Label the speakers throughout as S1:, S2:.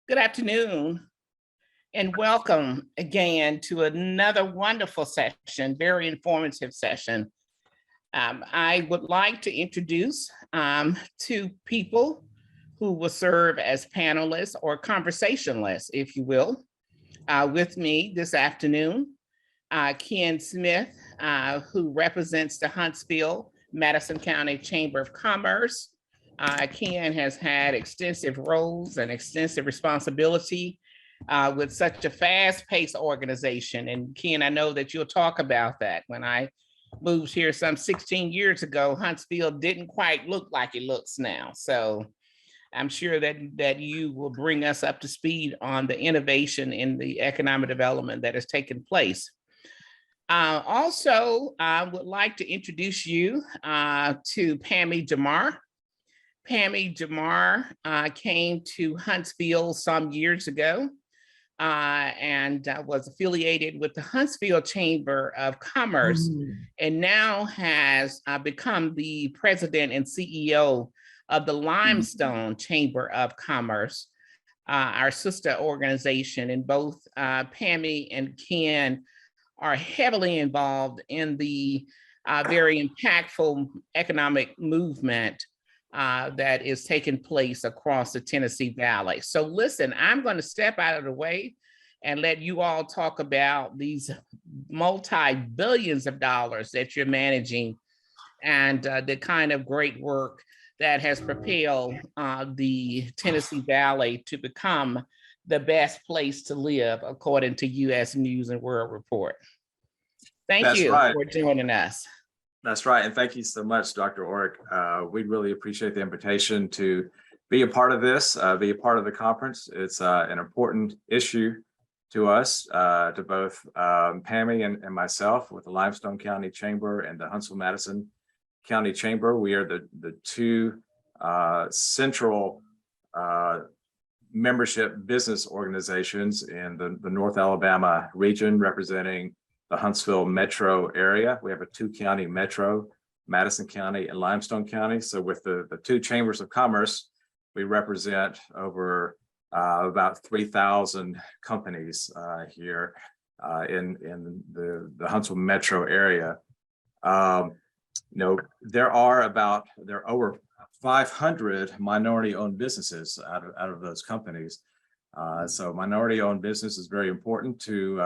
S1: Good afternoon and welcome again to another wonderful session, very informative session. I would like to introduce two people who will serve as panelists or conversationalists, if you will, with me this afternoon. Ken Smith, who represents the Huntsville, Madison County Chamber of Commerce. Ken has had extensive roles and extensive responsibility with such a fast-paced organization. And Ken, I know that you'll talk about that. When I moved here some 16 years ago, Huntsville didn't quite look like it looks now. So I'm sure that you will bring us up to speed on the innovation in the economic development that has taken place. Also, I would like to introduce you to Pammy Jamar. Pammy Jamar came to Huntsville some years ago and was affiliated with the Huntsville Chamber of Commerce and now has become the president and CEO of the Limestone Chamber of Commerce, our sister organization. And both Pammy and Ken are heavily involved in the very impactful economic movement that is taking place across the Tennessee Valley. So listen, I'm going to step out of the way and let you all talk about these multi-billions of dollars that you're managing and the kind of great work that has propelled the Tennessee Valley to become the best place to live, according to U.S. News and World Report. Thank you for joining us.
S2: That's right. And thank you so much, Dr. Orrick. We really appreciate the invitation to be a part of this, be a part of the conference. It's an important issue to us, to both Pammy and myself with the Limestone County Chamber and the Huntsville-Madison County Chamber. We are the two central membership business organizations in the North Alabama region, representing the Huntsville metro area. We have a 2-county metro, Madison County and Limestone County. So with the two chambers of commerce, we represent over about 3,000 companies here in the Huntsville metro area. There are over 500 minority-owned businesses out of those companies. So minority-owned business is very important to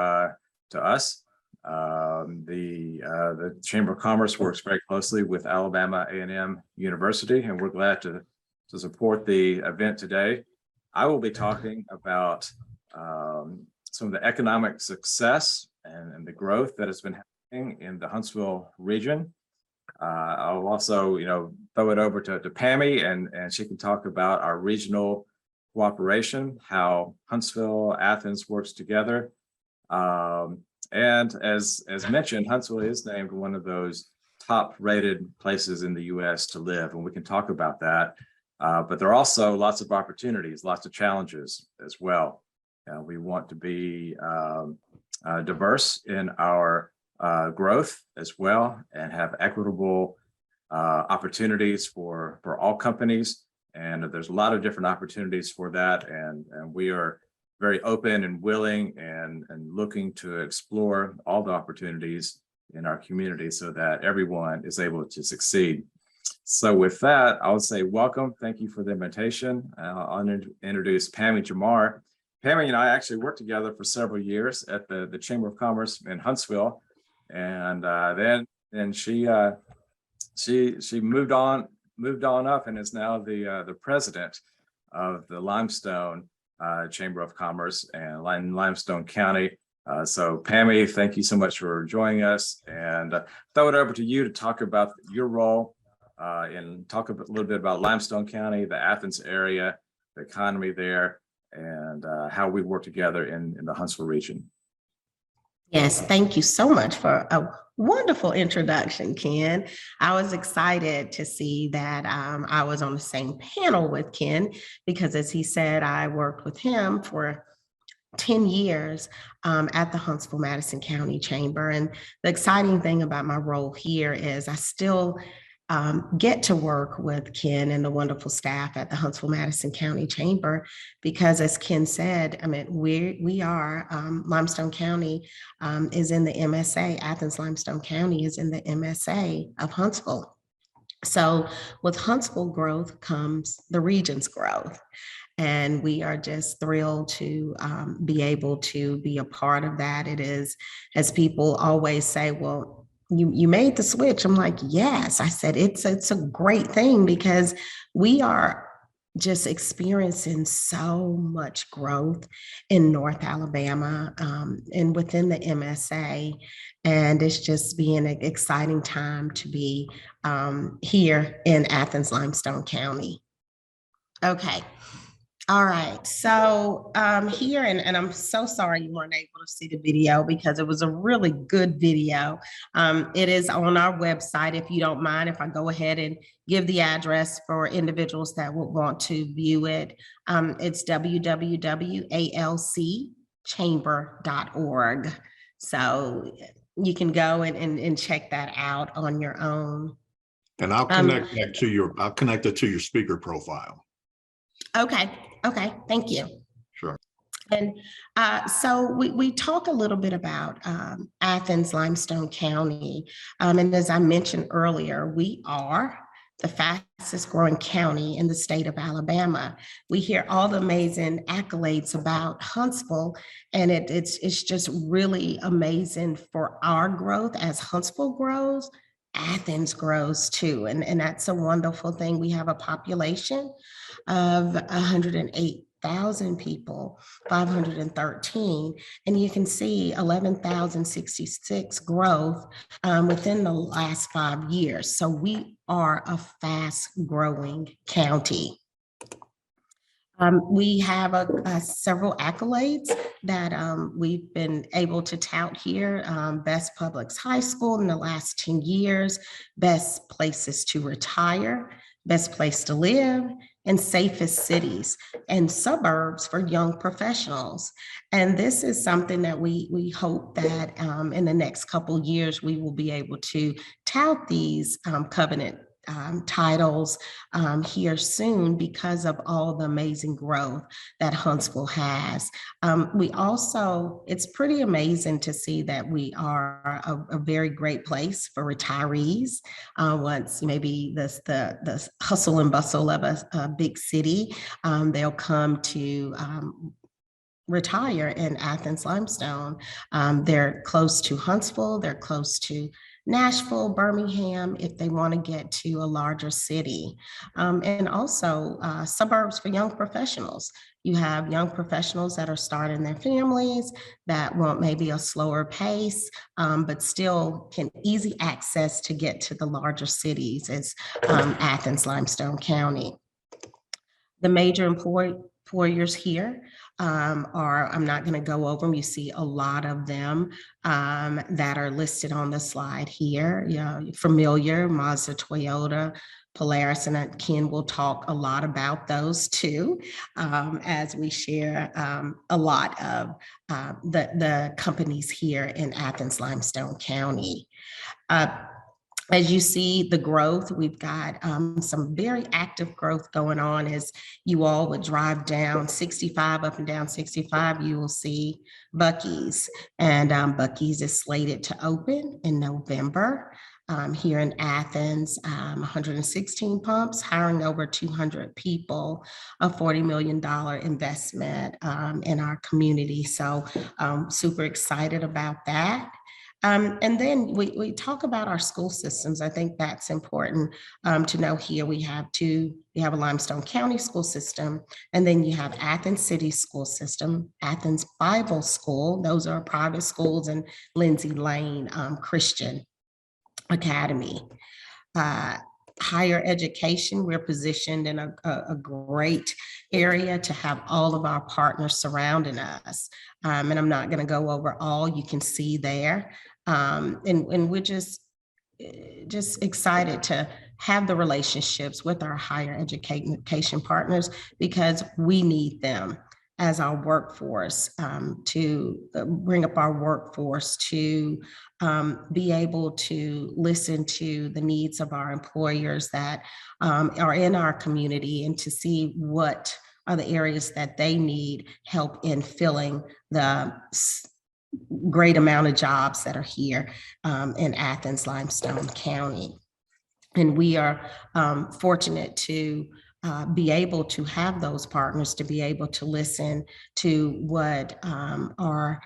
S2: us. The Chamber of Commerce works very closely with Alabama A&M University, and we're glad to support the event today. I will be talking about some of the economic success and the growth that has been happening in the Huntsville region. I'll also, throw it over to Pammy, and she can talk about our regional cooperation, how Huntsville, Athens works together. And as mentioned, Huntsville is named one of those top-rated places in the U.S. to live, and we can talk about that. But there are also lots of opportunities, lots of challenges as well. We want to be diverse in our growth as well, and have equitable opportunities for all companies. And there's a lot of different opportunities for that, and we are very open and willing and looking to explore all the opportunities in our community so that everyone is able to succeed. So with that, I'll say welcome. Thank you for the invitation. I'll introduce Pammy Jamar. Pammy and I actually worked together for several years at the Chamber of Commerce in Huntsville. And then she moved on up and is now the president of the Limestone Chamber of Commerce and Limestone County. So Pammy, thank you so much for joining us, and throw it over to you to talk about your role and talk a little bit about Limestone County, the Athens area, the economy there, and how we work together in the Huntsville region.
S3: Yes, thank you so much for a wonderful introduction, Ken. I was excited to see that I was on the same panel with Ken, because as he said, I worked with him for 10 years at the Huntsville-Madison County Chamber. And the exciting thing about my role here is I still get to work with Ken and the wonderful staff at the Huntsville-Madison County Chamber, because as Ken said, I mean, we are, Limestone County is in the MSA, Athens Limestone County is in the MSA of Huntsville. So with Huntsville growth comes the region's growth. And we are just thrilled to be able to be a part of that. It is, as people always say, well, you made the switch. I'm like, yes. I said, it's a great thing because we are just experiencing so much growth in North Alabama and within the MSA. And it's just being an exciting time to be here in Athens Limestone County. Okay. All right, so here, and I'm so sorry you weren't able to see the video because it was a really good video. It is on our website. If you don't mind, if I go ahead and give the address for individuals that would want to view it, it's www.alcchamber.org. So you can go and check that out on your own.
S4: And I'll connect that to I'll connect it to your speaker profile.
S3: Okay, thank you.
S4: Sure.
S3: And so we talk a little bit about Athens Limestone County. And as I mentioned earlier, we are the fastest growing county in the state of Alabama. We hear all the amazing accolades about Huntsville, and it's just really amazing for our growth. As Huntsville grows, Athens grows too. And that's a wonderful thing. We have a population of 108,000 people, 513, and you can see 11,066 growth within the last 5 years. So we are a fast growing county. We have several accolades that we've been able to tout here. Best Public High School in the last 10 years, best places to retire, best place to live, and safest cities and suburbs for young professionals. And this is something that we hope that in the next couple of years, we will be able to tout these covenant titles here soon because of all the amazing growth that Huntsville has. We also, it's pretty amazing to see that we are a very great place for retirees. Once maybe the hustle and bustle of a big city, they'll come to retire in Athens Limestone. They're close to Huntsville, they're close to Nashville, Birmingham, if they want to get to a larger city. And also suburbs for young professionals. You have young professionals that are starting their families that want maybe a slower pace, but still can easy access to get to the larger cities as Athens, Limestone County. The major employers here are, I'm not going to go over them. You see a lot of them that are listed on the slide here. You know, familiar, Mazda, Toyota, Polaris, and Ken will talk a lot about those too, as we share a lot of the companies here in Athens, Limestone County. As you see the growth, we've got some very active growth going on. As you all would drive down 65, up and down 65, you will see Buc-ee's. And Buc-ee's is slated to open in November here in Athens, 116 pumps, hiring over 200 people, a $40 million investment in our community. So super excited about that. And then we talk about our school systems. I think that's important to know here. We have a Limestone County school system, and then you have Athens City school system, Athens Bible School. Those are private schools, and Lindsay Lane Christian Academy. Higher education, we're positioned in a great area to have all of our partners surrounding us. And I'm not going to go over all, you can see there. And we're just excited to have the relationships with our higher education partners because we need them. as our workforce, to bring up our workforce, to be able to listen to the needs of our employers that are in our community, and to see what are the areas that they need help in filling the great amount of jobs that are here in Athens, Limestone County. And we are fortunate to be able to have those partners, to be able to listen to what our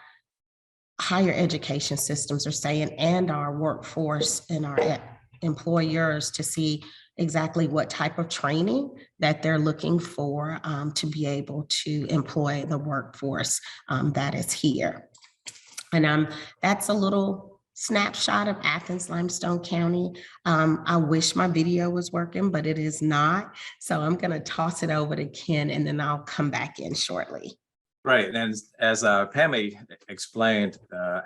S3: higher education systems are saying, and our workforce and our employers, to see exactly what type of training that they're looking for to be able to employ the workforce that is here. And that's a little snapshot of Athens, Limestone County. I wish my video was working, but it is not. So I'm going to toss it over to Ken, and then I'll come back in shortly.
S2: Right, and as Pammy explained,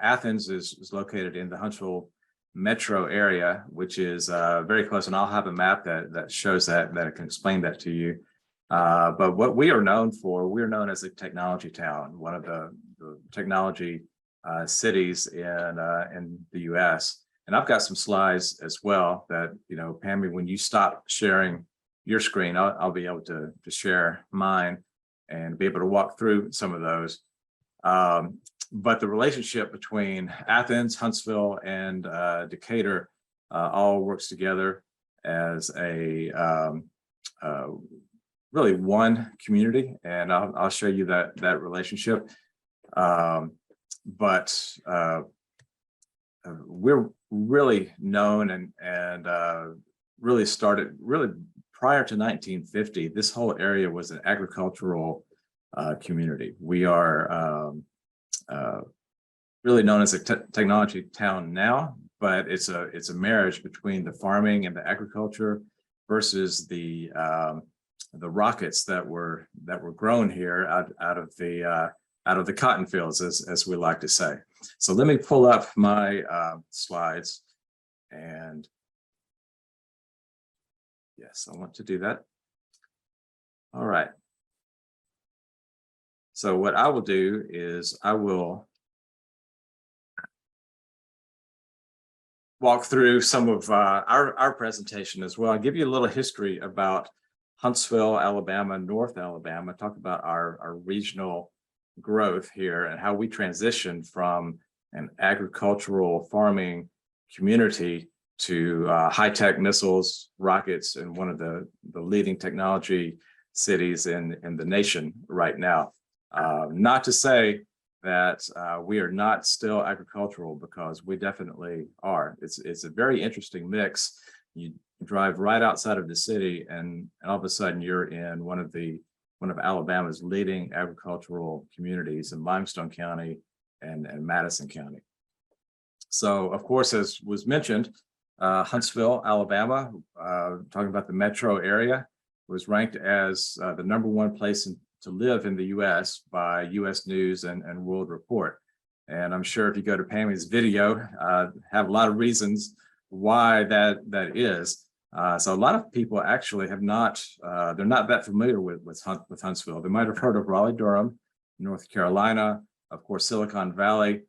S2: Athens is located in the Huntsville metro area, which is very close, and I'll have a map that shows that can explain that to you. But what we are known for, we're known as a technology town, one of the technology cities in the U.S. And I've got some slides as well that, you know, Pammy, when you stop sharing your screen, I'll be able to share mine and be able to walk through some of those. But the relationship between Athens, Huntsville, and Decatur all works together as a really one community, and I'll show you that relationship. But we're really known and really started really prior to 1950. This whole area was an agricultural community. We are really known as a technology town now, but it's a marriage between the farming and the agriculture versus the rockets that were grown here out of the cotton fields, as we like to say. So let me pull up my slides, and yes, I want to do that. All right. So what I will do is I will walk through some of our presentation as well. I'll give you a little history about Huntsville, Alabama, North Alabama, talk about our regional growth here and how we transitioned from an agricultural farming community to high-tech missiles, rockets, and one of the leading technology cities in the nation right now. Not to say that we are not still agricultural, because we definitely are. It's a very interesting mix. You drive right outside of the city, and all of a sudden you're in one of Alabama's leading agricultural communities in Limestone County and Madison County. So, of course, as was mentioned, Huntsville, Alabama, talking about the metro area, was ranked as the #1 place to live in the U.S. by U.S. News and World Report. And I'm sure if you go to Pammy's video, have a lot of reasons why that is. So a lot of people actually have not, they're not that familiar with Huntsville. They might have heard of Raleigh-Durham, North Carolina, of course, Silicon Valley,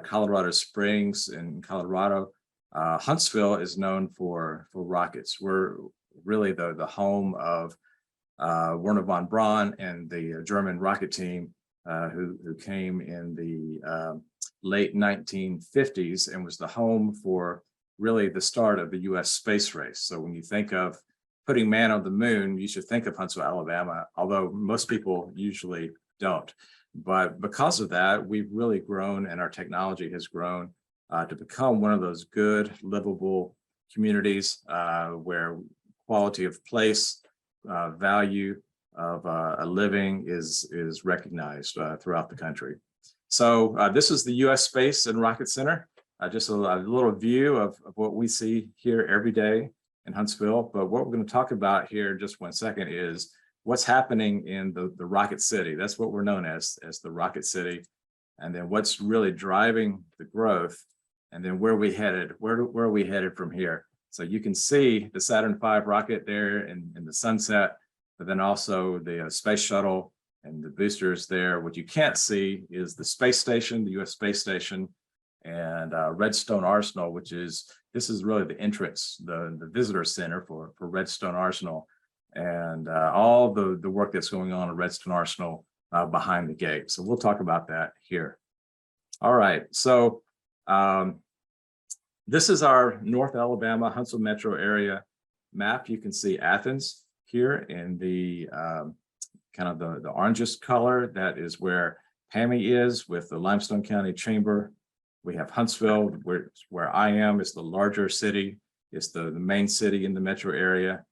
S2: Colorado Springs in Colorado. Huntsville is known for rockets. We're really the home of Werner von Braun and the German rocket team who came in the late 1950s and was the home for really the start of the U.S. space race. So when you think of putting man on the moon, you should think of Huntsville, Alabama, although most people usually don't. But because of that, we've really grown, and our technology has grown to become one of those good, livable communities where quality of place, value of a living is recognized throughout the country. So this is the U.S. Space and Rocket Center. Just a little view of what we see here every day in Huntsville. But what we're going to talk about here in just 1 second is what's happening in the Rocket City. That's what we're known as the Rocket City. And then what's really driving the growth, and then where are we headed? Where are we headed from here? So you can see the Saturn V rocket there in the sunset, but then also the space shuttle And the boosters there, what you can't see is the space station, the US space station, and Redstone Arsenal, this is really the entrance, the visitor center for Redstone Arsenal, and all the work that's going on at Redstone Arsenal behind the gate. So we'll talk about that here. All right, so this is our North Alabama Huntsville metro area map. You can see Athens here in the kind of the orangest color. That is where PAMI is with the Limestone County Chamber. We have Huntsville, where I am, is the larger city. It's the main city in the metro area.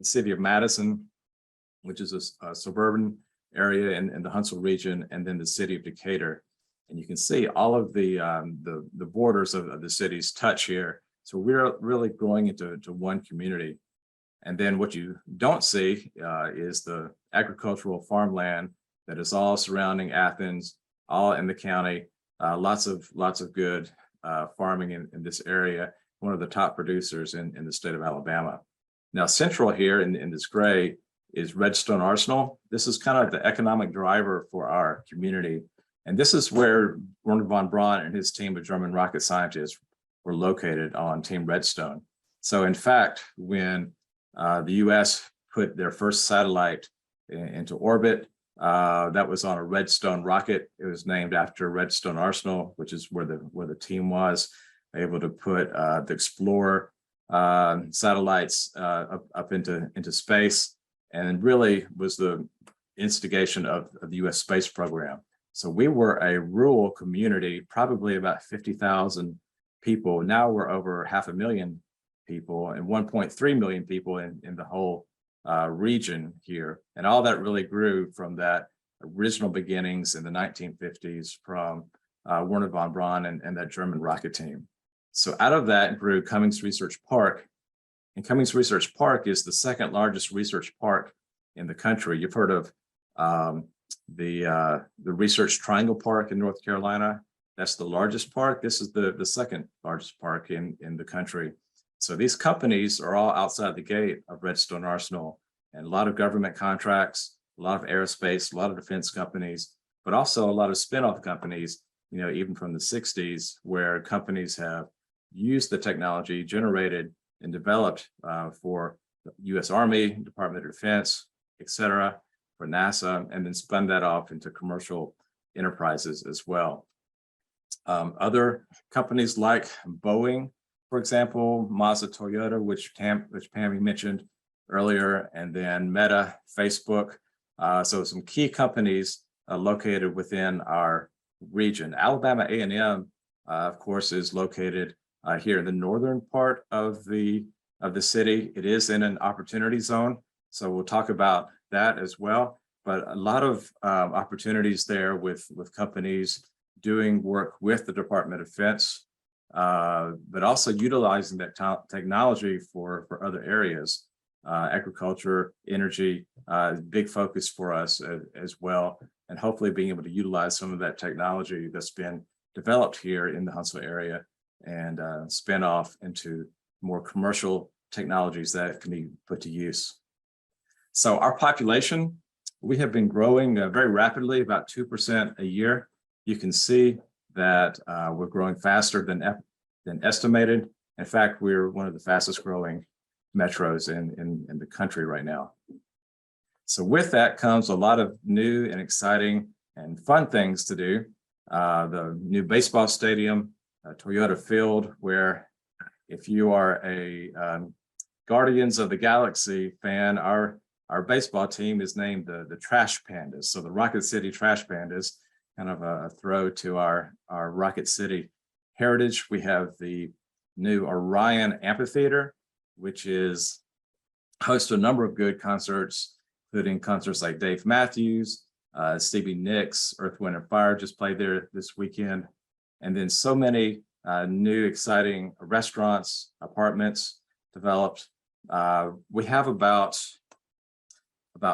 S2: The city of Madison, which is a suburban area in the Huntsville region, and then the city of Decatur. And you can see all of the borders of the cities touch here. So we're really growing into one community. And then what you don't see is the agricultural farmland that is all surrounding Athens, all in the county. Lots of good farming in this area. One of the top producers in the state of Alabama. Now, central here in this gray is Redstone Arsenal. This is kind of the economic driver for our community. And this is where Werner von Braun and his team of German rocket scientists were located on Team Redstone. So in fact, when the US put their first satellite into orbit, that was on a Redstone rocket. It was named after Redstone Arsenal, which is where the team was able to put the Explorer satellites up into space, and really was the instigation of the US space program. So we were a rural community, probably about 50,000 people. Now we're over 500,000 people and 1.3 million people in the whole region here. And all that really grew from that original beginnings in the 1950s from Werner von Braun and that German rocket team. So out of that grew Cummings Research Park. And Cummings Research Park is the second largest research park in the country. You've heard of the Research Triangle Park in North Carolina. That's the largest park. This is the second largest park in the country. So these companies are all outside the gate of Redstone Arsenal, and a lot of government contracts, a lot of aerospace, a lot of defense companies, but also a lot of spin-off companies, even from the 60s, where companies have used the technology generated and developed for the US Army, Department of Defense, et cetera, for NASA, and then spun that off into commercial enterprises as well. Other companies like Boeing, for example, Mazda, Toyota, which Pammy mentioned earlier, and then Meta, Facebook. So some key companies located within our region. Alabama A&M, of course, is located here in the northern part of the city. It is in an opportunity zone, so we'll talk about that as well. But a lot of opportunities there with companies doing work with the Department of Defense, but also utilizing that technology for other areas. Agriculture, energy, big focus for us as well, and hopefully being able to utilize some of that technology that's been developed here in the Huntsville area and spin off into more commercial technologies that can be put to use. So our population, we have been growing very rapidly, about 2% a year. You can see that we're growing faster than estimated. In fact, we're one of the fastest growing metros in the country right now. So with that comes a lot of new and exciting and fun things to do. The new baseball stadium, Toyota Field, where if you are a Guardians of the Galaxy fan, our baseball team is named the Trash Pandas. So the Rocket City Trash Pandas, kind of a throw to our Rocket City heritage. We have the new Orion Amphitheater, which is host to a number of good concerts, including concerts like Dave Matthews, Stevie Nicks, Earth, Wind & Fire just played there this weekend. And then so many new exciting restaurants, apartments developed. We have about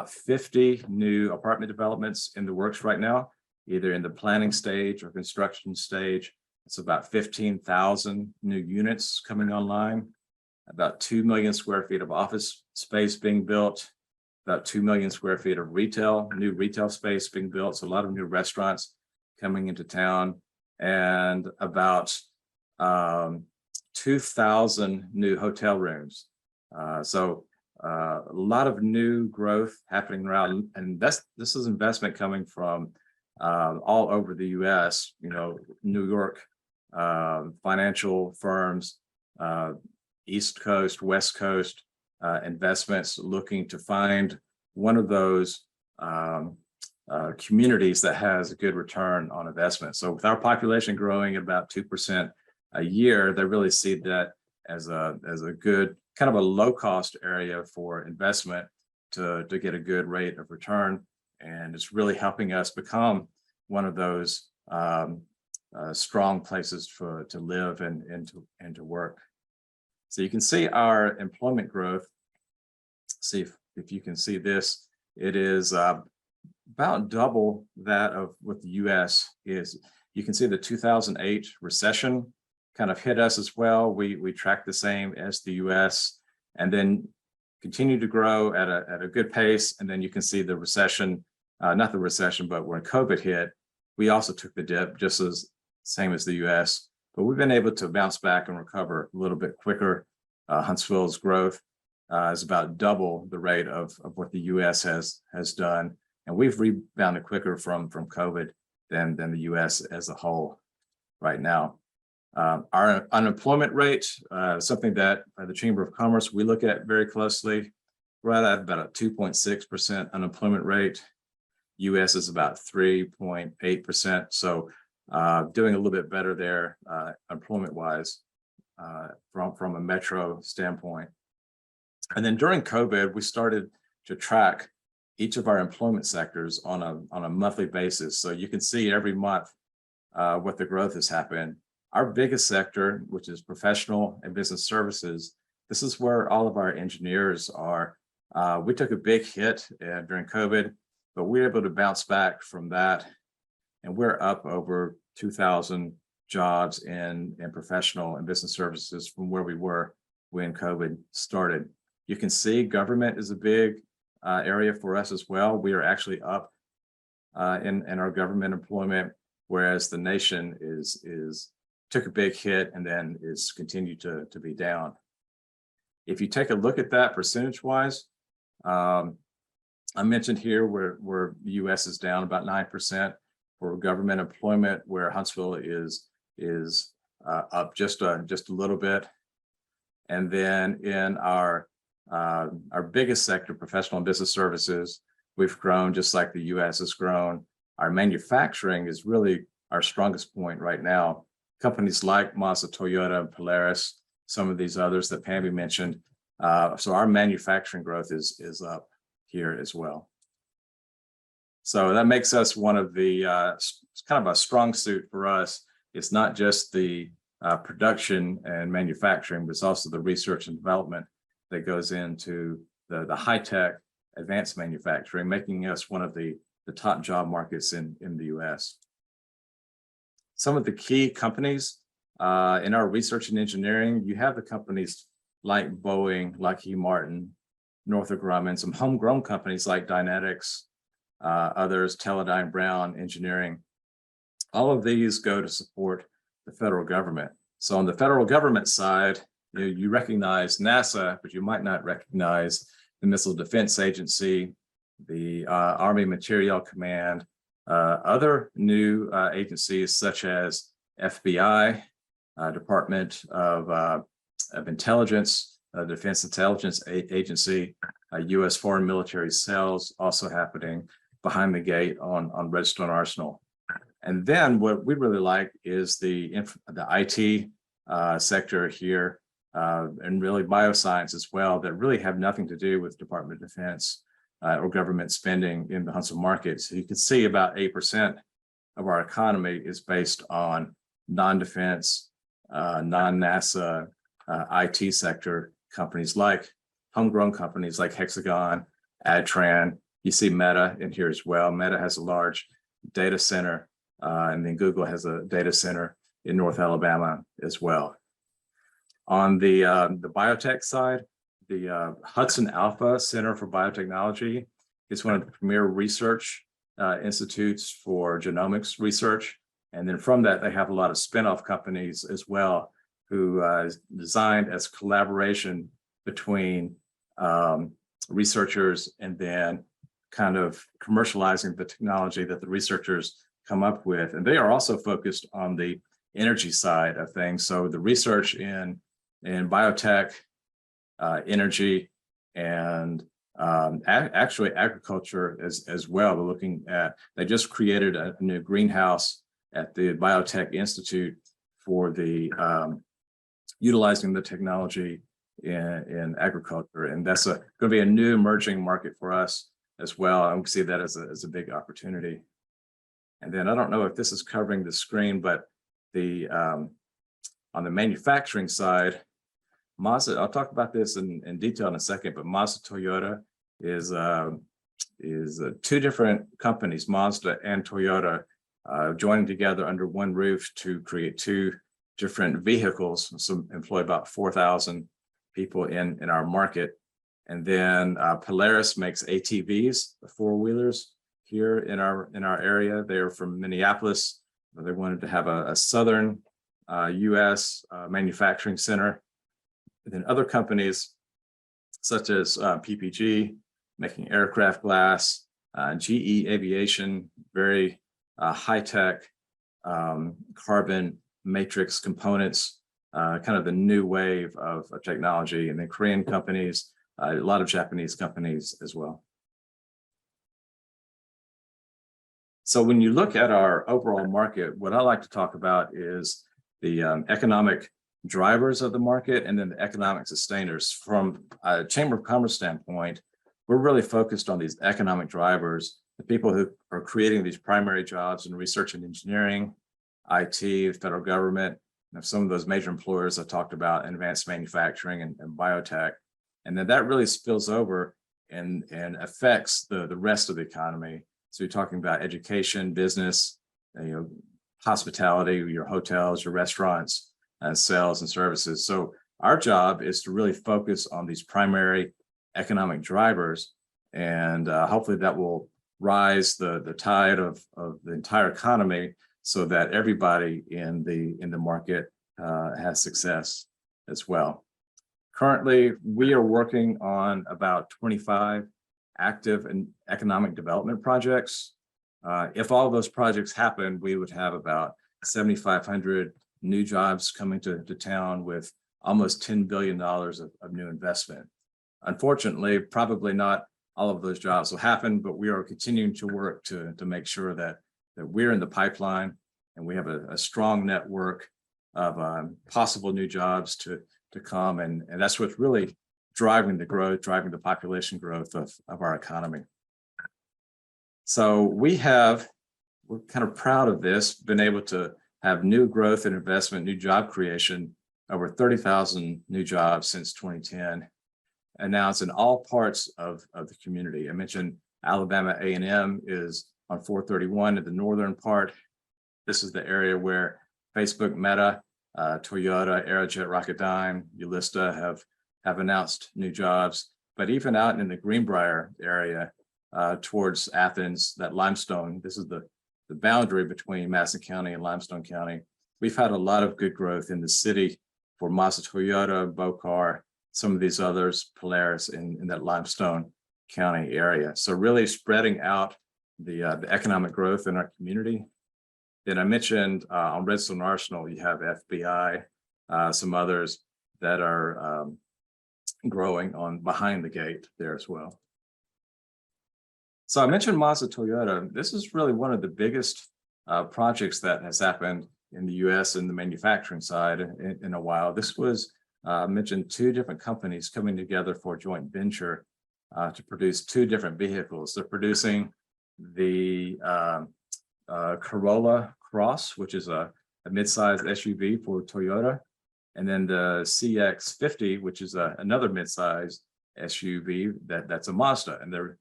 S2: 50 new apartment developments in the works right now, either in the planning stage or construction stage. It's about 15,000 new units coming online, about 2 million square feet of office space being built, about 2 million square feet of new retail space being built. So a lot of new restaurants coming into town, and about 2,000 new hotel rooms. So a lot of new growth happening around, and this is investment coming from all over the U.S. New York financial firms, East Coast, West Coast investments looking to find one of those communities that has a good return on investment. So with our population growing about 2% a year, they really see that as a good kind of a low cost area for investment to get a good rate of return. And it's really helping us become one of those strong places to live and to work. So you can see our employment growth. See if you can see this. It is about double that of what the U.S. is. You can see the 2008 recession kind of hit us as well. We tracked the same as the U.S. and then continue to grow at a good pace. And then you can see the recession, not the recession, but when COVID hit, we also took the dip just as same as the U.S. But we've been able to bounce back and recover a little bit quicker. Huntsville's growth is about double the rate of what the U.S. has done. And we've rebounded quicker from COVID than the U.S. as a whole right now. Our unemployment rate, something that the Chamber of Commerce, we look at very closely. We're at about a 2.6% unemployment rate. U.S. is about 3.8%. So doing a little bit better there employment-wise from a metro standpoint. And then during COVID, we started to track each of our employment sectors on a monthly basis. So you can see every month what the growth has happened. Our biggest sector, which is professional and business services, this is where all of our engineers are. We took a big hit during COVID, but we were able to bounce back from that. And we're up over 2,000 jobs in professional and business services from where we were when COVID started. You can see government is a big area for us as well. We are actually up in our government employment, whereas the nation took a big hit and then is continued to be down. If you take a look at that percentage-wise, I mentioned here where the U.S. is down about 9% for government employment, where Huntsville is up just a little bit. And then in our biggest sector, professional and business services, we've grown just like the U.S. has grown. Our manufacturing is really our strongest point right now. Companies like Mazda, Toyota, and Polaris, some of these others that Pammy mentioned. So our manufacturing growth is up here as well. So that makes us one of the kind of a strong suit for us. It's not just the production and manufacturing, but it's also the research and development that goes into the high-tech advanced manufacturing, making us one of the top job markets in the U.S. Some of the key companies in our research and engineering, you have the companies like Boeing, Lockheed Martin, Northrop Grumman, some homegrown companies like Dynetics, others, Teledyne Brown Engineering. All of these go to support the federal government. So on the federal government side, you recognize NASA, but you might not recognize the Missile Defense Agency, the Army Materiel Command, other new agencies such as FBI, Department of Intelligence, Defense Intelligence Agency, U.S. Foreign Military Sales also happening behind the gate on Redstone Arsenal. And then what we really like is the IT sector here, and really bioscience as well, that really have nothing to do with Department of Defense or government spending in the Huntsville market. So you can see about 8% of our economy is based on non-defense, non-NASA IT sector companies like homegrown companies like Hexagon, Adtran. You see Meta in here as well. Meta has a large data center, and then Google has a data center in North Alabama as well. On the biotech side, the Hudson Alpha Center for Biotechnology is one of the premier research institutes for genomics research. And then from that, they have a lot of spinoff companies as well, who designed as collaboration between researchers and then kind of commercializing the technology that the researchers come up with. And they are also focused on the energy side of things. So the research in biotech, energy, and actually agriculture as well. They're looking at, they just created a new greenhouse at the Biotech Institute for the utilizing the technology in agriculture. And that's going to be a new emerging market for us as well. I see that as a big opportunity. And then I don't know if this is covering the screen, but the on the manufacturing side, Mazda, I'll talk about this in detail in a second, but Mazda Toyota is two different companies, Mazda and Toyota, joining together under one roof to create two different vehicles. So employ about 4,000 people in our market. And then Polaris makes ATVs, the four-wheelers here in our area. They're from Minneapolis. They wanted to have a southern US manufacturing center. And then other companies such as PPG, making aircraft glass, GE Aviation, very high-tech carbon matrix components, kind of the new wave of technology, and then Korean companies, a lot of Japanese companies as well. So when you look at our overall market, what I like to talk about is the economic drivers of the market and then the economic sustainers. From a Chamber of Commerce standpoint, we're really focused on these economic drivers, the people who are creating these primary jobs in research and engineering, IT, federal government, and some of those major employers I talked about, advanced manufacturing and biotech. And then that really spills over and affects the rest of the economy. So you're talking about education, business, hospitality, your hotels, your restaurants, sales and services. So our job is to really focus on these primary economic drivers, and hopefully that will rise the tide of the entire economy so that everybody in the market has success as well. Currently, we are working on about 25 active and economic development projects. If all of those projects happen, we would have about 7,500 new jobs coming to town with almost $10 billion of new investment. Unfortunately, probably not all of those jobs will happen, but we are continuing to work to make sure that we're in the pipeline and we have a strong network of possible new jobs to come. And that's what's really driving the growth, driving the population growth of our economy. So we're kind of proud of this, been able to have new growth and investment, new job creation, over 30,000 new jobs since 2010. And now it's in all parts of the community. I mentioned Alabama A&M is on 431 in the northern part. This is the area where Facebook, Meta, Toyota, Aerojet Rocketdyne, Ulysta have announced new jobs. But even out in the Greenbrier area towards Athens, that limestone, this is the boundary between Madison County and Limestone County. We've had a lot of good growth in the city for Mazda Toyota, Bocar, some of these others, Polaris in that Limestone County area. So really spreading out the economic growth in our community. Then I mentioned on Redstone Arsenal, you have FBI, some others that are growing on behind the gate there as well. So I mentioned Mazda Toyota. This is really one of the biggest projects that has happened in the US in the manufacturing side in a while. This was mentioned two different companies coming together for a joint venture to produce two different vehicles. They're producing the Corolla Cross, which is a mid-sized SUV for Toyota, and then the CX-50, which is another mid-sized SUV that's a Mazda. And they're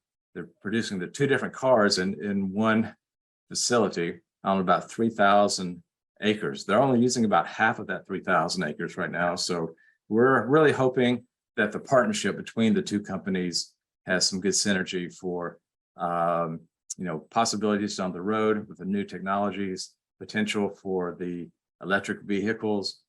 S2: producing the two different cars in one facility on about 3,000 acres. They're only using about half of that 3,000 acres right now. So we're really hoping that the partnership between the two companies has some good synergy for possibilities down the road with the new technologies, potential for the electric vehicles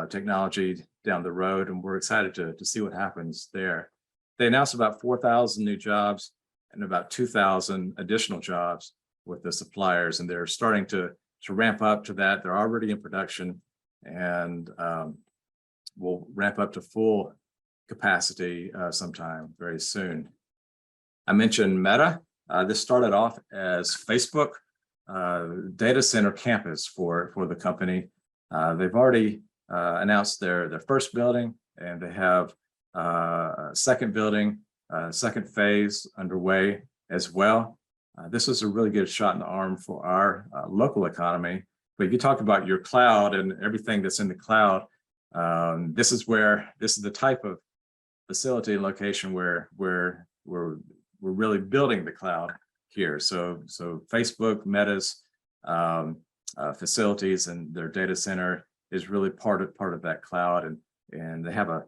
S2: technology down the road, and we're excited to see what happens there. They announced about 4,000 new jobs and about 2,000 additional jobs with the suppliers, and they're starting to ramp up to that. They're already in production, and will ramp up to full capacity sometime very soon. I mentioned Meta. This started off as Facebook data center campus for the company. They've already announced their first building, and they have a second building, second phase underway as well. This is a really good shot in the arm for our local economy. But you talk about your cloud and everything that's in the cloud. This is the type of facility and location where we're really building the cloud here. So Facebook, Meta's facilities and their data center is really part of that cloud, and they have a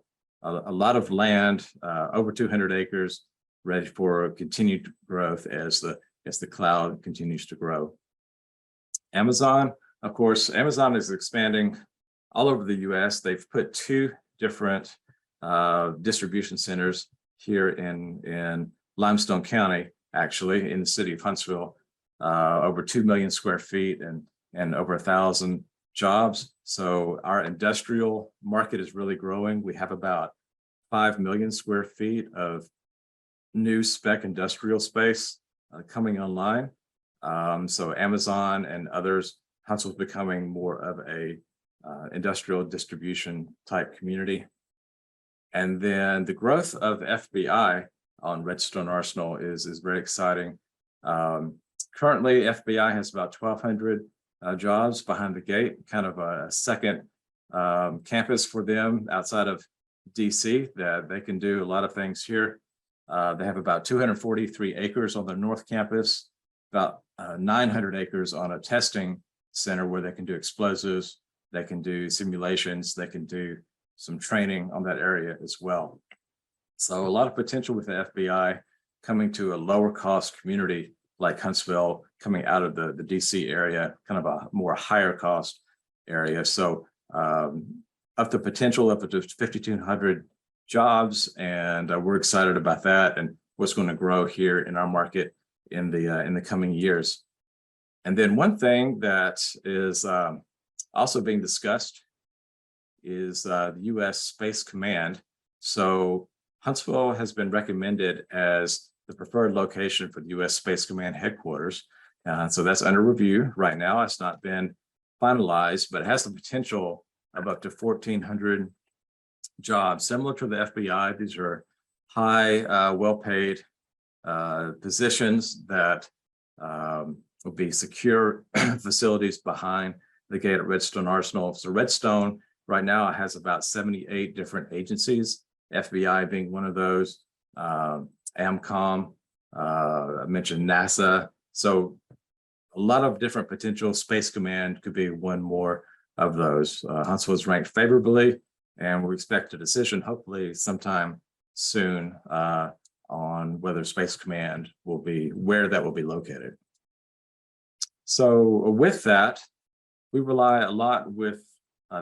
S2: lot of land, over 200 acres, ready for continued growth as the cloud continues to grow. Amazon, of course, Amazon is expanding all over the U.S. They've put 2 different distribution centers here in Limestone County, actually, in the city of Huntsville, over 2 million square feet and over 1,000 jobs. So our industrial market is really growing. We have about 5 million square feet of new spec industrial space coming online. So Amazon and others, Huntsville is becoming more of a industrial distribution type community. And then the growth of the FBI on Redstone Arsenal is very exciting. Currently, FBI has about 1,200 jobs behind the gate, kind of a second campus for them outside of DC, that they can do a lot of things here. They have about 243 acres on the North Campus, about 900 acres on a testing center where they can do explosives, they can do simulations, they can do some training on that area as well. So a lot of potential with the FBI coming to a lower cost community like Huntsville, coming out of the DC area, kind of a more higher cost area. So up the potential up to 5,200 jobs, and we're excited about that and what's going to grow here in our market in the coming years. And then one thing that is also being discussed is the U.S. Space Command. So Huntsville has been recommended as the preferred location for the U.S. Space Command headquarters. So that's under review right now. It's not been finalized, but it has the potential of up to 1,400 jobs, similar to the FBI. These are high, well-paid positions that will be secure facilities behind the gate at Redstone Arsenal. So Redstone right now has about 78 different agencies, FBI being one of those, AMCOM, I mentioned NASA. So a lot of different potential. Space Command could be one more of those. Huntsville is ranked favorably, and we expect a decision hopefully sometime soon on whether Space Command will be, where that will be located. So with that, we rely a lot with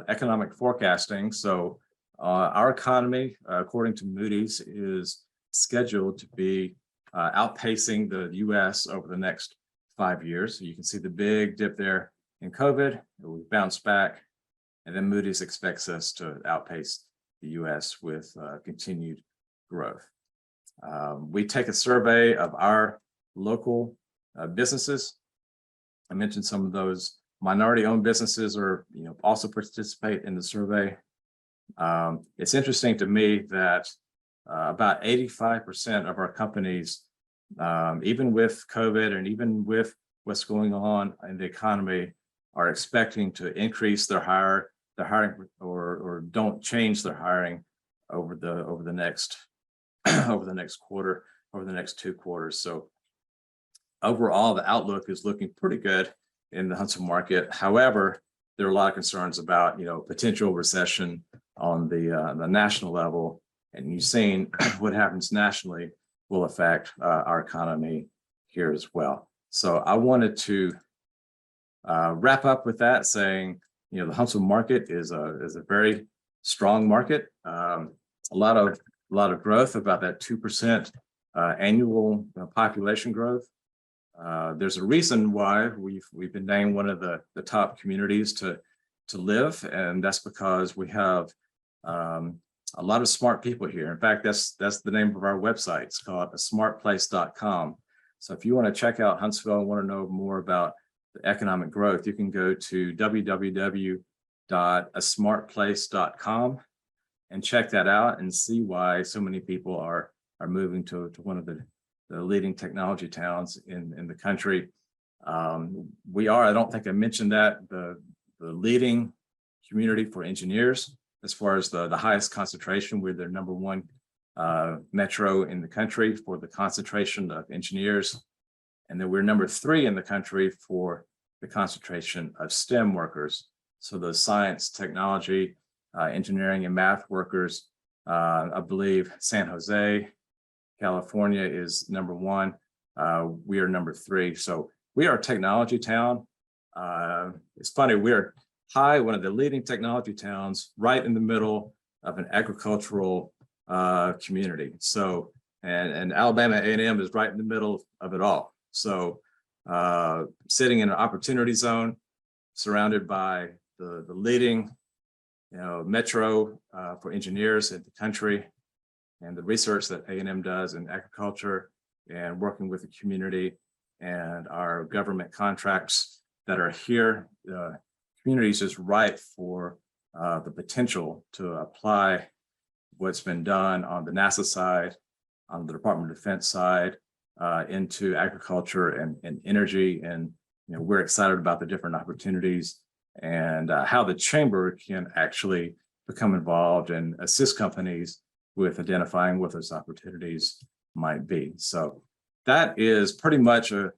S2: economic forecasting. So our economy, according to Moody's, is scheduled to be outpacing the US over the next 5 years. So you can see the big dip there in COVID, we bounced back, and then Moody's expects us to outpace the US with continued growth. We take a survey of our local businesses. I mentioned some of those minority-owned businesses are, also participate in the survey. It's interesting to me that about 85% of our companies, even with COVID and even with what's going on in the economy, are expecting to increase their hiring or don't change their hiring over the next quarter, over the next 2 quarters. So overall, the outlook is looking pretty good in the Huntsville market. However, there are a lot of concerns about potential recession on the national level, And you've seen what happens nationally will affect our economy here as well. So I wanted to wrap up with that, saying, you know, the Huntsville market is a very strong market. A lot of growth, about that 2% annual population growth. There's a reason why we've been named one of the top communities to live, and that's because we have a lot of smart people here. In fact, that's the name of our website. It's called asmartplace.com. So if you want to check out Huntsville and want to know more about the economic growth, you can go to www.asmartplace.com and check that out and see why so many people are moving to one of the leading technology towns in the country. We are, I don't think I mentioned that, the leading community for engineers as far as the highest concentration. We're the #1 metro in the country for the concentration of engineers. And then we're #3 in the country for the concentration of STEM workers. So the science, technology, engineering, and math workers. I believe San Jose, California is #1. We are #3. So we are a technology town. It's funny, we're one of the leading technology towns right in the middle of an agricultural community. So, and Alabama A&M is right in the middle of it all. So sitting in an opportunity zone, surrounded by the leading, metro for engineers in the country, and the research that A&M does in agriculture, and working with the community and our government contracts that are here. Community is just ripe for the potential to apply what's been done on the NASA side, on the Department of Defense side, into agriculture and energy. And we're excited about the different opportunities and how the chamber can actually become involved and assist companies with identifying what those opportunities might be. So that is pretty much an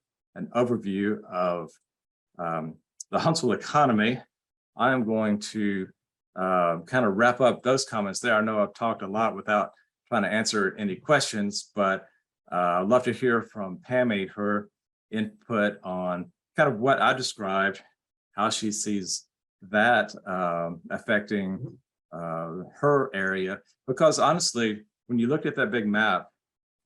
S2: overview of the Huntsville economy. I am going to kind of wrap up those comments there. I know I've talked a lot without trying to answer any questions, but I'd love to hear from Pammy, her input on kind of what I described, how she sees that affecting her area. Because honestly, when you look at that big map,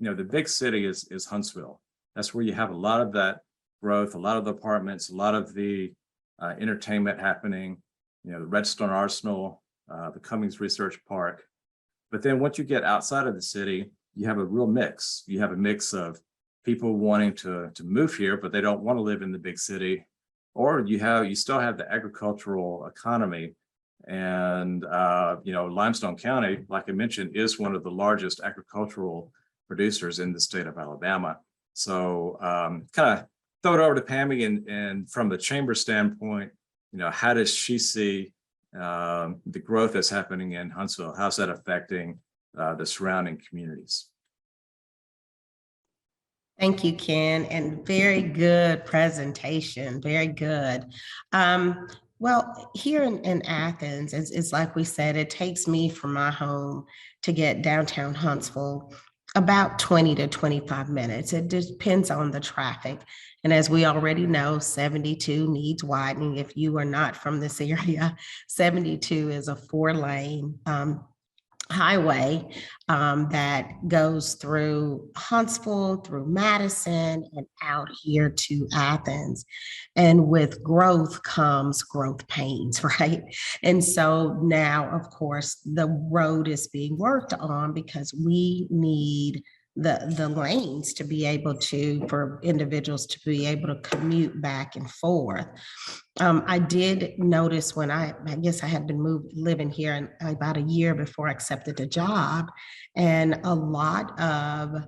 S2: the big city is Huntsville. That's where you have a lot of that growth, a lot of the apartments, a lot of the entertainment happening, the Redstone Arsenal, the Cummings Research Park. But then once you get outside of the city, you have a real mix. You have a mix of people wanting to move here, but they don't want to live in the big city. Or you still have the agricultural economy. And Limestone County, like I mentioned, is one of the largest agricultural producers in the state of Alabama. So kind of throw it over to Pammy, and from the chamber standpoint, how does she see the growth that's happening in Huntsville? How's that affecting the surrounding communities?
S3: Thank you, Ken, and very good presentation, very good. Well, here in Athens, it's like we said, it takes me from my home to get downtown Huntsville about 20 to 25 minutes. It depends on the traffic. And as we already know, 72 needs widening. If you are not from this area, 72 is a 4-lane highway that goes through Huntsville, through Madison, and out here to Athens. And with growth comes growth pains, right? And so now, of course, the road is being worked on because we need the lanes to be able to, for individuals to be able to commute back and forth. I did notice when I guess I had been living here about a year before I accepted the job, and a lot of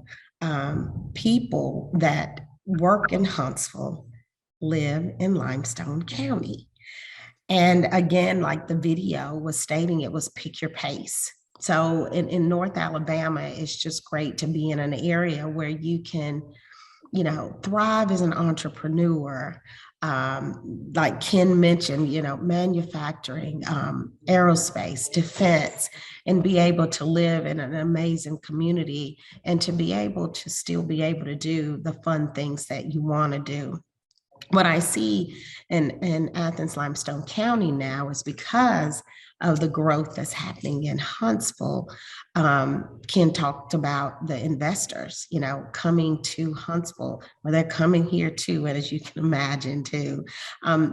S3: people that work in Huntsville live in Limestone County. And again, like the video was stating, it was pick your pace. So in North Alabama, it's just great to be in an area where you can thrive as an entrepreneur. Like Ken mentioned, manufacturing, aerospace, defense, and be able to live in an amazing community and to be able to still be able to do the fun things that you want to do. What I see in Athens Limestone County now is because of the growth that's happening in Huntsville. Ken talked about the investors, coming to Huntsville, or they're coming here too, and as you can imagine too,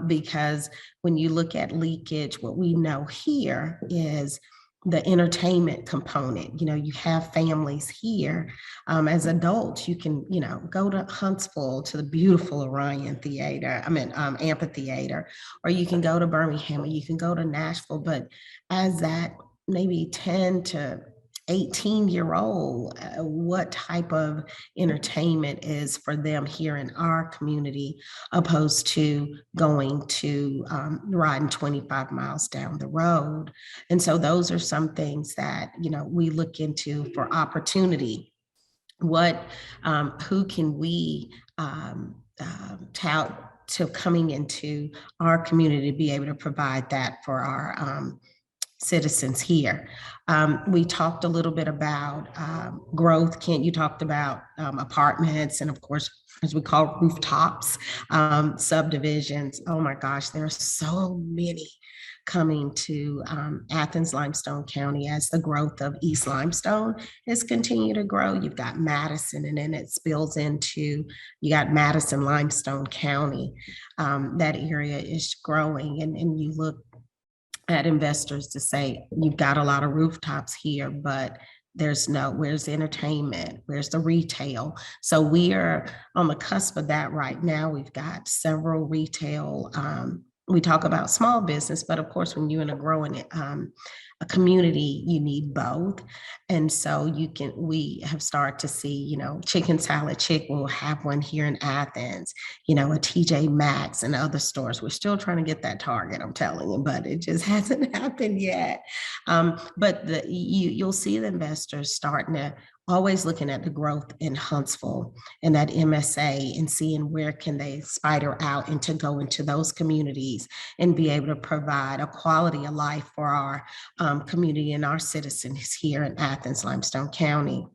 S3: because when you look at leakage, what we know here is the entertainment component. You have families here. As adults, you can, go to Huntsville to the beautiful amphitheater, or you can go to Birmingham, or you can go to Nashville. But as that maybe 10 to 18-year-old, what type of entertainment is for them here in our community, opposed to going to riding 25 miles down the road. And so those are some things that, we look into for opportunity. Who can we tout to coming into our community to be able to provide that for our citizens here. We talked a little bit about growth. Kent, you talked about apartments, and of course, as we call rooftops, subdivisions. Oh my gosh, there are so many coming to Athens Limestone County as the growth of East Limestone has continued to grow. You've got Madison, and then it spills into, you got Madison Limestone County. That area is growing, and you look at investors to say, you've got a lot of rooftops here, but where's the entertainment? Where's the retail? So we are on the cusp of that right now. We've got several retail, we talk about small business, but of course, when you're in a growing a community, you need both. And so we have started to see, Chicken Salad Chick will have one here in Athens, a TJ Maxx and other stores. We're still trying to get that Target, I'm telling you, but it just hasn't happened yet. But you'll see the investors starting to always looking at the growth in Huntsville and that MSA and seeing where can they spider out and to go into those communities and be able to provide a quality of life for our community and our citizens here in Athens Limestone County.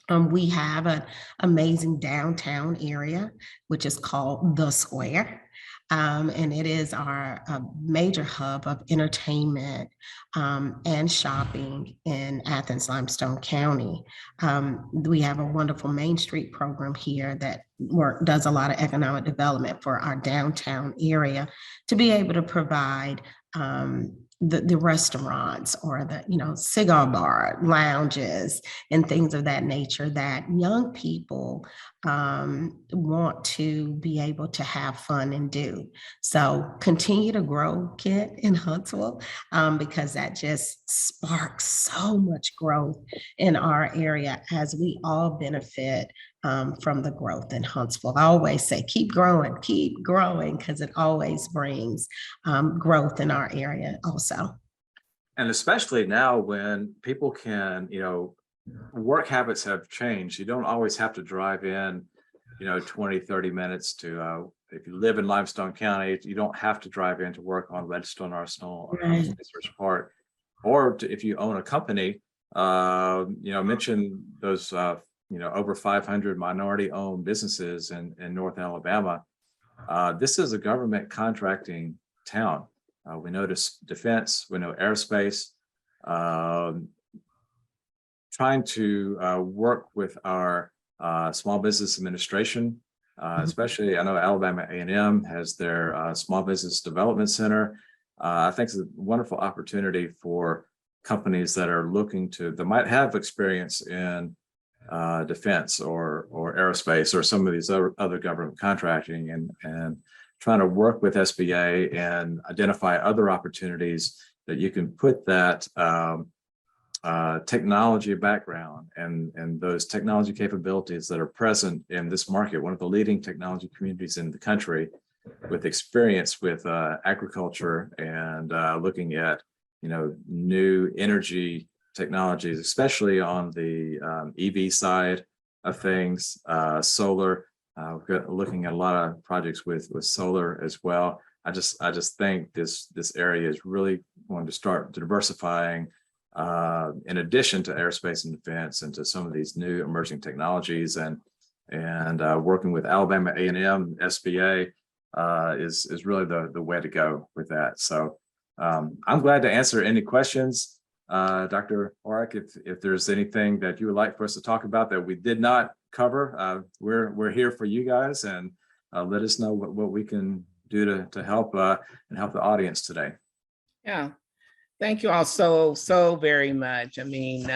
S3: We have an amazing downtown area, which is called The Square. And it is our major hub of entertainment and shopping in Athens Limestone County. We have a wonderful Main Street program here that does a lot of economic development for our downtown area to be able to provide the restaurants or the cigar bar lounges and things of that nature that young people want to be able to have fun and do. So continue to grow, Kent, in Huntsville, because that just sparks so much growth in our area as we all benefit from the growth in Huntsville. I always say, keep growing, because it always brings growth in our area also.
S2: And especially now when people can, work habits have changed. You don't always have to drive in, 20, 30 minutes to, if you live in Limestone County, you don't have to drive in to work on Redstone Arsenal or Research Park. Or if you own a company, mention those, over 500 minority-owned businesses in North Alabama. This is a government contracting town. We know defense, we know aerospace. Trying to work with our small business administration, especially I know Alabama A&M has their Small Business Development Center. I think it's a wonderful opportunity for companies that are that might have experience in defense or aerospace or some of these other government contracting and trying to work with SBA and identify other opportunities that you can put that technology background and those technology capabilities that are present in this market, one of the leading technology communities in the country with experience with agriculture and looking at, new energy technologies, especially on the EV side of things, solar. We're looking at a lot of projects with solar as well. I just think this area is really going to start diversifying in addition to aerospace and defense and to some of these new emerging technologies, and working with Alabama A&M SBA is really the way to go with that. So I'm glad to answer any questions. Dr. Orrick, if there's anything that you would like for us to talk about that we did not cover, we're here for you guys, and let us know what we can do to help and help the audience today.
S1: Yeah, thank you all so very much. I mean,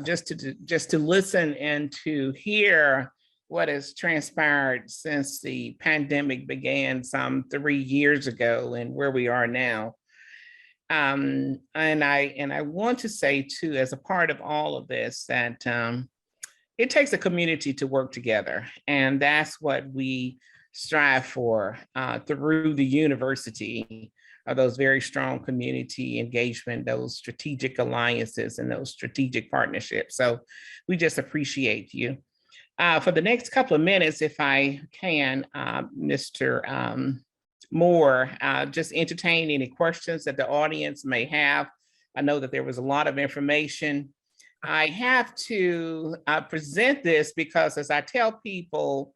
S1: just to listen and to hear what has transpired since the pandemic began some 3 years ago and where we are now. And I want to say too, as a part of all of this, that it takes a community to work together, and that's what we strive for through the university, those very strong community engagement, those strategic alliances, and those strategic partnerships. So we just appreciate you. For the next couple of minutes, if I can, Mr. Moore, just entertain any questions that the audience may have. I know that there was a lot of information. I have to present this because, as I tell people,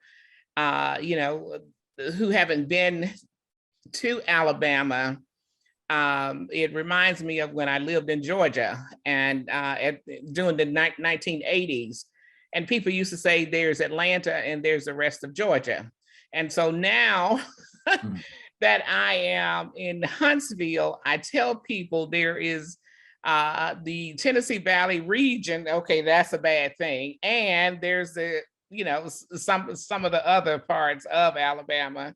S1: who haven't been to Alabama, it reminds me of when I lived in Georgia and during the 1980s. And people used to say there's Atlanta and there's the rest of Georgia. And so now that I am in Huntsville, I tell people there is the Tennessee Valley region. Okay, that's a bad thing. And there's the, some of the other parts of Alabama.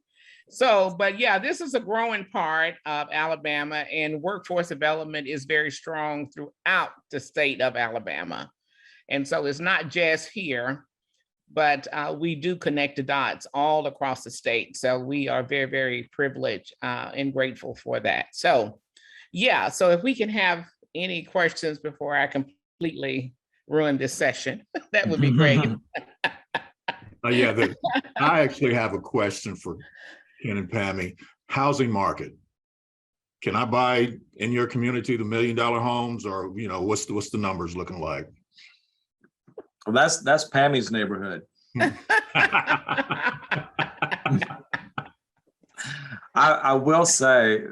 S1: So, but yeah, this is a growing part of Alabama, and workforce development is very strong throughout the state of Alabama. And so it's not just here, but we do connect the dots all across the state. So we are very, very privileged and grateful for that. So yeah, so if we can have any questions before I completely ruin this session, that would be great.
S4: I actually have a question for Ken and Pammy. Housing market. Can I buy in your community the $1 million homes, or what's the numbers looking like?
S2: Well, that's Pammy's neighborhood. I will say,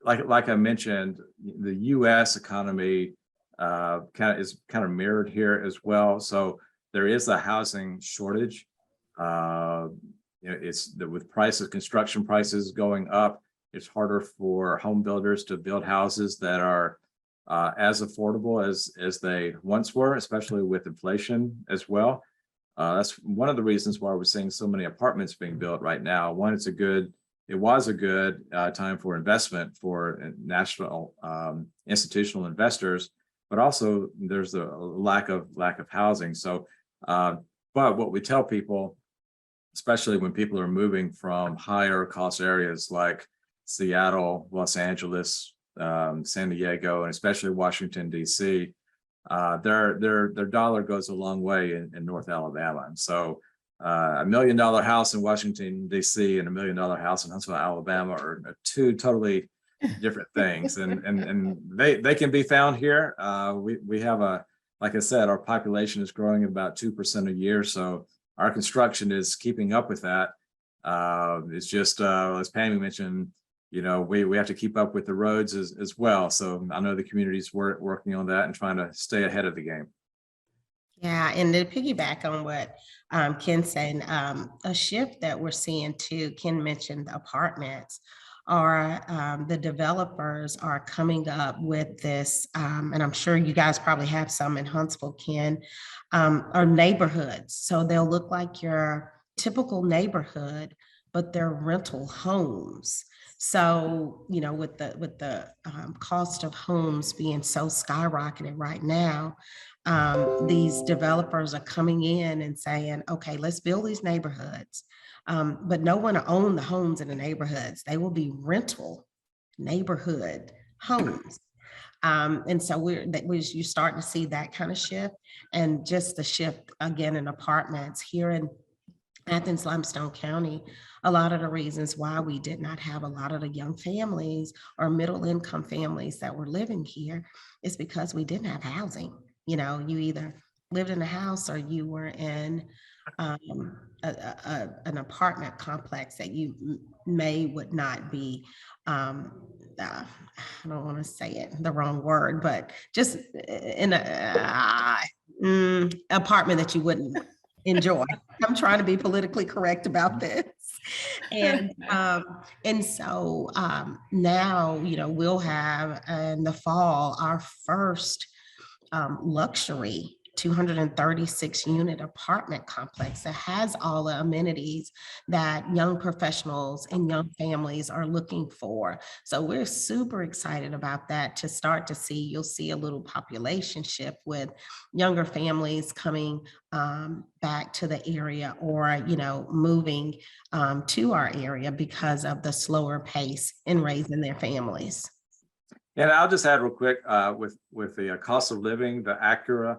S2: like I mentioned, the U.S. economy is kind of mirrored here as well. So there is a housing shortage. It's with construction prices going up, it's harder for home builders to build houses that are as affordable as they once were, especially with inflation as well. That's one of the reasons why we're seeing so many apartments being built right now. One, it was a good time for investment for national institutional investors, but also there's a lack of housing. So, but what we tell people, especially when people are moving from higher cost areas like Seattle, Los Angeles, San Diego, and especially Washington, D.C., their dollar goes a long way in North Alabama. And so $1 million house in Washington, D.C. and $1 million house in Huntsville, Alabama are two totally different things. And they can be found here. We have like I said, our population is growing at about 2% a year. So our construction is keeping up with that. It's just, as Pammy mentioned, we have to keep up with the roads as well. So I know the community's working on that and trying to stay ahead of the game.
S3: Yeah, and to piggyback on what Ken said, a shift that we're seeing too, Ken mentioned apartments, are the developers are coming up with this, and I'm sure you guys probably have some in Huntsville, Ken, are neighborhoods. So they'll look like your typical neighborhood, but they're rental homes. So, with the cost of homes being so skyrocketed right now, these developers are coming in and saying, okay, let's build these neighborhoods. But no one will own the homes in the neighborhoods. They will be rental neighborhood homes. And so you start to see that kind of shift, and just the shift again in apartments here in Athens, Limestone County. A lot of the reasons why we did not have a lot of the young families or middle income families that were living here is because we didn't have housing. You know, you either lived in a house or you were in an apartment complex that you would not be, I don't want to say it the wrong word, but just in a apartment that you wouldn't enjoy. I'm trying to be politically correct about this. And so now, you know, we'll have in the fall our first luxury 236 unit apartment complex that has all the amenities that young professionals and young families are looking for. So we're super excited about that, to start to see, you'll see a little population shift with younger families coming back to the area, or, you know, moving to our area because of the slower pace in raising their families.
S2: And I'll just add real quick, with the cost of living, the Acura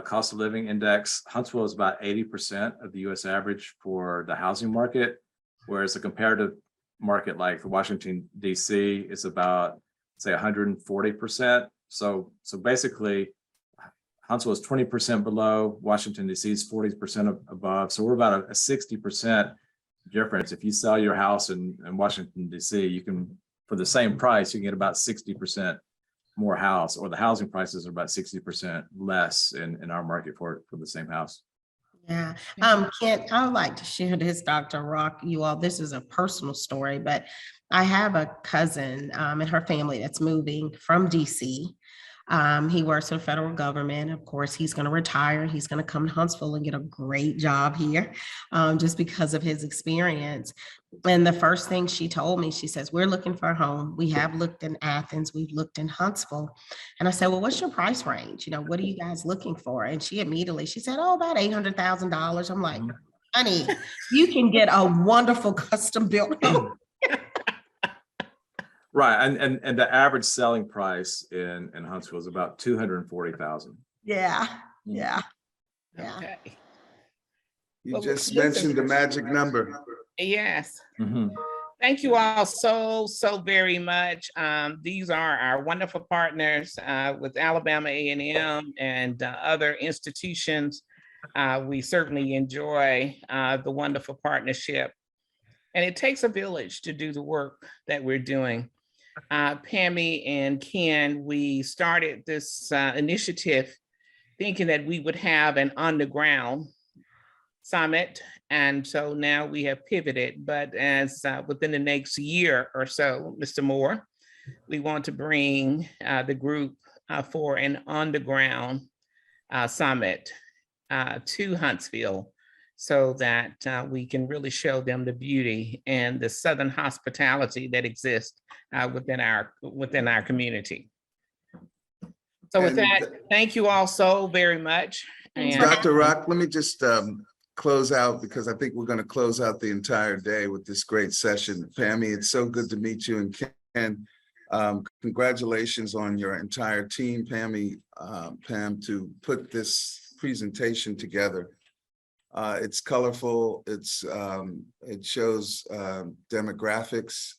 S2: cost of living index, Huntsville is about 80% of the US average for the housing market, whereas a comparative market like Washington, DC is about, say, 140%. So basically, Huntsville is 20% below, Washington, DC is 40% above. So we're about a 60% difference. If you sell your house in Washington, DC, you can, for the same price, you can get about 60% more house, or the housing prices are about 60% less in our market for the same house.
S3: Yeah. Kent, I would like to share this, Dr. Rock, you all. This is a personal story, but I have a cousin and her family that's moving from DC. He works for the federal government. Of course, he's going to retire. He's going to come to Huntsville and get a great job here just because of his experience. And the first thing she told me, she says, we're looking for a home. We have looked in Athens. We've looked in Huntsville. And I said, well, what's your price range? You know, what are you guys looking for? And she said, oh, about $800,000. I'm like, honey, you can get a wonderful custom built home.
S2: Right, and the average selling price in Huntsville is about $240,000.
S3: Yeah.
S1: Okay.
S5: You
S1: Well,
S5: just
S1: listen.
S5: mentioned the magic number.
S1: Yes.
S2: Mm-hmm.
S1: Thank you all so very much. These are our wonderful partners with Alabama A&M and other institutions. We certainly enjoy the wonderful partnership. And it takes a village to do the work that we're doing. Pammy and Ken, we started this initiative thinking that we would have an on-the-ground summit. And so now we have pivoted, but as within the next year or so, Mr. Moore, we want to bring the group for an on-the-ground summit to Huntsville, so that we can really show them the beauty and the Southern hospitality that exists within our community. So with that, thank you all so very much. And
S5: Dr. Rock, let me just close out, because I think we're going to close out the entire day with this great session. Pammy, it's so good to meet you. And Ken, congratulations on your entire team, Pammy, Pam, to put this presentation together. It's colorful, it shows demographics,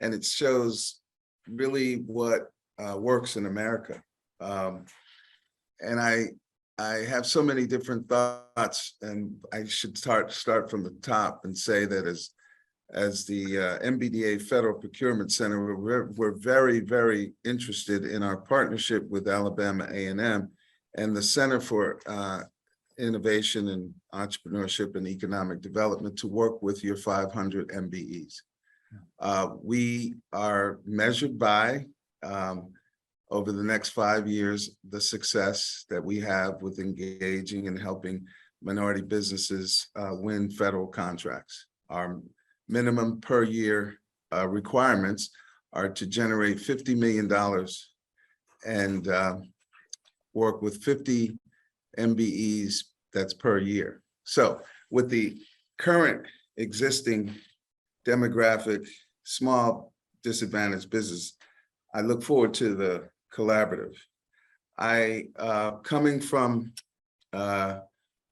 S5: and it shows really what works in America. And I have so many different thoughts, and I should start from the top and say that as the MBDA Federal Procurement Center, we're very, very interested in our partnership with Alabama A&M and the Center for Innovation and Entrepreneurship and Economic Development to work with your 500 MBEs. We are measured by, over the next 5 years, the success that we have with engaging and helping minority businesses win federal contracts. Our minimum per year requirements are to generate $50 million and work with 50 MBEs, that's per year. So with the current existing demographic, small disadvantaged business, I look forward to the collaborative. I, coming from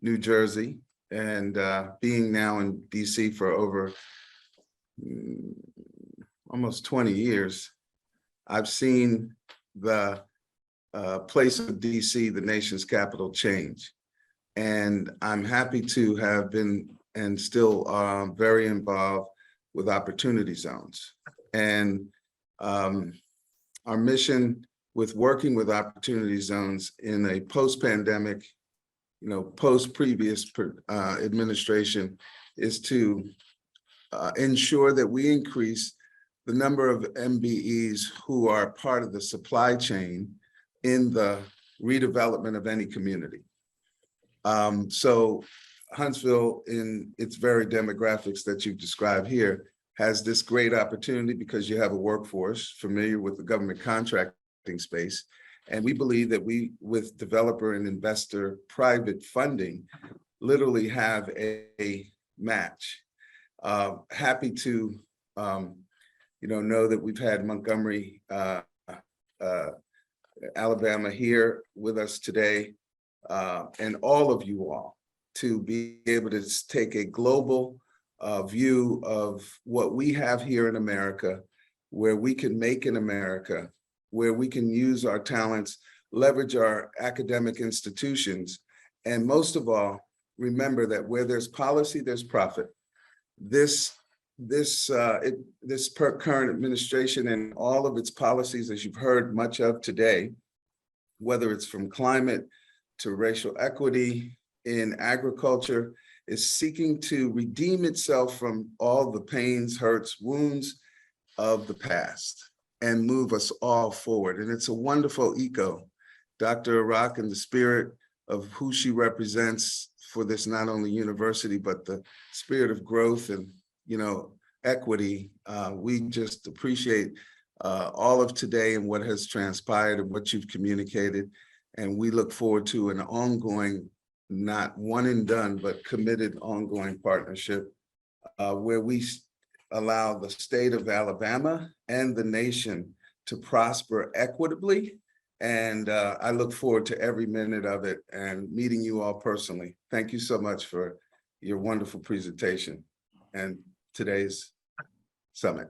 S5: New Jersey and being now in DC for over almost 20 years, I've seen the place of DC, the nation's capital, change. And I'm happy to have been and still very involved with opportunity zones. And our mission with working with opportunity zones in a post-pandemic, post-previous administration is to ensure that we increase the number of MBEs who are part of the supply chain in the redevelopment of any community. So Huntsville, in its very demographics that you've described here, has this great opportunity because you have a workforce familiar with the government contracting space. And we believe that we, with developer and investor private funding, literally have a match. Happy to know that we've had Montgomery, Alabama here with us today, and all of you all to be able to take a global view of what we have here in America, where we can make in America, where we can use our talents, leverage our academic institutions, and most of all, remember that where there's policy, there's profit. This current administration and all of its policies, as you've heard much of today, whether it's from climate to racial equity in agriculture, is seeking to redeem itself from all the pains, hurts, wounds of the past and move us all forward. And it's a wonderful echo. Dr. Arak and the spirit of who she represents for this not only university, but the spirit of growth and equity. We just appreciate all of today and what has transpired and what you've communicated. And we look forward to an ongoing, not one and done, but committed ongoing partnership where we allow the state of Alabama and the nation to prosper equitably. And I look forward to every minute of it and meeting you all personally. Thank you so much for your wonderful presentation and today's summit.